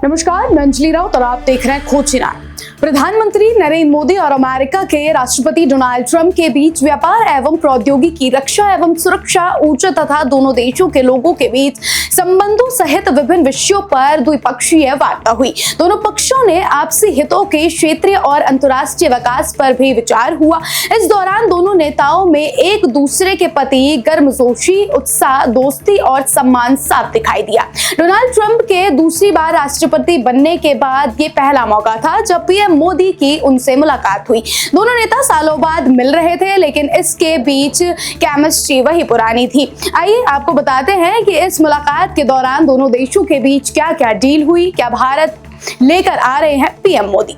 नमस्कार, मैं अंजलि राउत और आप देख रहे हैं खोज चिनार। प्रधानमंत्री नरेंद्र मोदी और अमेरिका के राष्ट्रपति डोनाल्ड ट्रंप के बीच व्यापार एवं प्रौद्योगिकी, रक्षा एवं सुरक्षा, ऊर्जा तथा दोनों देशों के लोगों के बीच संबंधों सहित विभिन्न विषयों पर द्विपक्षीय वार्ता हुई। दोनों पक्षों ने आपसी हितों के क्षेत्रीय और अंतर्राष्ट्रीय विकास पर भी विचार हुआ। इस दौरान दोनों नेताओं में एक दूसरे के प्रति गर्मजोशी, उत्साह, दोस्ती और सम्मान साफ दिखाई दिया। डोनाल्ड ट्रंप के दूसरी बार राष्ट्रपति बनने के बाद ये पहला मौका था जब पीएम मोदी की उनसे मुलाकात हुई। दोनों नेता सालों बाद मिल रहे थे, लेकिन इसके बीच केमिस्ट्री वही पुरानी थी। आइए आपको बताते हैं कि इस मुलाकात के दौरान दोनों देशों के बीच क्या क्या डील हुई, क्या भारत लेकर आ रहे हैं पीएम मोदी।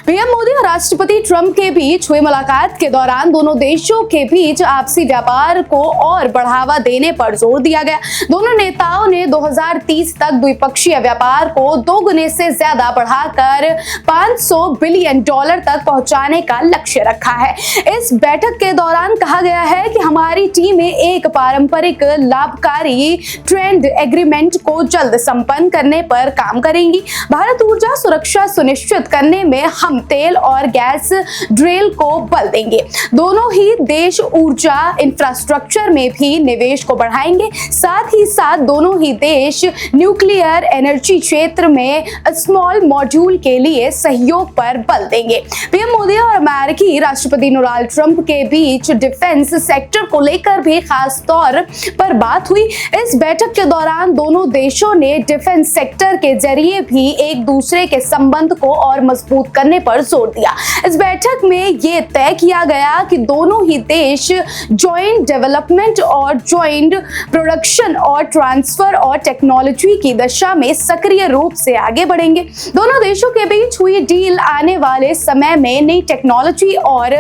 पीएम मोदी और राष्ट्रपति ट्रंप के बीच हुई मुलाकात के दौरान दोनों देशों के बीच आपसी व्यापार को और बढ़ावा देने पर जोर दिया गया। दोनों नेताओं ने 2030 तक द्विपक्षीय व्यापार को 2 गुने से ज्यादा बढ़ाकर $500 बिलियन तक पहुंचाने का लक्ष्य रखा है। इस बैठक के दौरान कहा गया है कि हमारी टीमें एक पारंपरिक लाभकारी ट्रेड एग्रीमेंट को जल्द संपन्न करने पर काम करेंगी। भारत ऊर्जा सुरक्षा सुनिश्चित करने में हम तेल और गैस ड्रिल को बल देंगे। दोनों ही देश ऊर्जा इंफ्रास्ट्रक्चर में भी निवेश को बढ़ाएंगे। साथ ही साथ दोनों ही देश न्यूक्लियर एनर्जी क्षेत्र में स्मॉल मॉड्यूल के लिए सहयोग पर बल देंगे। पीएम मोदी और अमेरिकी राष्ट्रपति डोनाल्ड ट्रंप के बीच डिफेंस सेक्टर को लेकर भी खास तौर पर बात हुई। इस बैठक के दौरान दोनों देशों ने डिफेंस सेक्टर के जरिए भी एक दूसरे के संबंध को और मजबूत करने पर जोर दिया। इस बैठक में यह तय किया गया कि दोनों ही देश जॉइंट डेवलपमेंट और जॉइंट प्रोडक्शन और ट्रांसफर और टेक्नोलॉजी की दिशा में सक्रिय रूप से आगे बढ़ेंगे। दोनों देशों के बीच हुई डील आने वाले समय में नई टेक्नोलॉजी और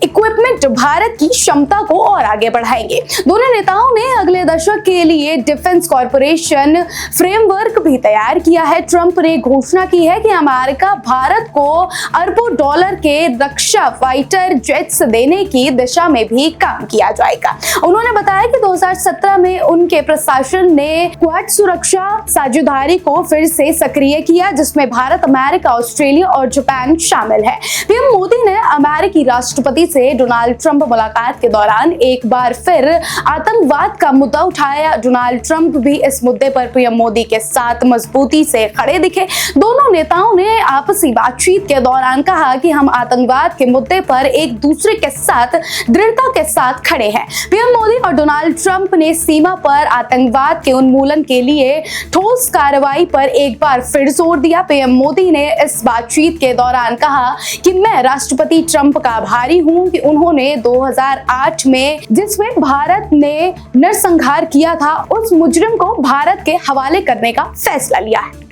इक्विपमेंट भारत की क्षमता को और आगे बढ़ाएंगे। दोनों नेताओं ने अगले दशक के लिए डिफेंस कॉर्पोरेशन फ्रेमवर्क भी तैयार किया है। ट्रंप ने घोषणा की है कि अमेरिका भारत को अरबों डॉलर के रक्षा फाइटर जेट्स देने की दिशा में भी काम किया जाएगा। उन्होंने बताया कि 2017 में उनके प्रशासन ने क्वाड सुरक्षा साझेदारी को फिर से सक्रिय किया, जिसमें भारत, अमेरिका, ऑस्ट्रेलिया और जापान शामिल है। पीएम मोदी ने अमेरिकी राष्ट्रपति से डोनाल्ड ट्रंप मुलाकात के दौरान एक बार फिर आतंकवाद का मुद्दा उठाया। डोनाल्ड ट्रंप भी इस मुद्दे पर पीएम मोदी के साथ मजबूती से खड़े दिखे। दोनों नेताओं ने आपसी बातचीत के दौरान कहा कि हम आतंकवाद के मुद्दे पर एक दूसरे के साथ दृढ़ता के साथ खड़े हैं। पीएम मोदी और डोनाल्ड ट्रंप ने सीमा पर आतंकवाद के उन्मूलन के लिए ठोस कार्रवाई पर एक बार फिर जोर दिया। पीएम मोदी ने इस बातचीत के दौरान कहा कि मैं राष्ट्रपति ट्रंप का आभारी हूं कि उन्होंने 2008 में जिसमें भारत ने नरसंहार किया था, उस मुजरिम को भारत के हवाले करने का फैसला लिया है।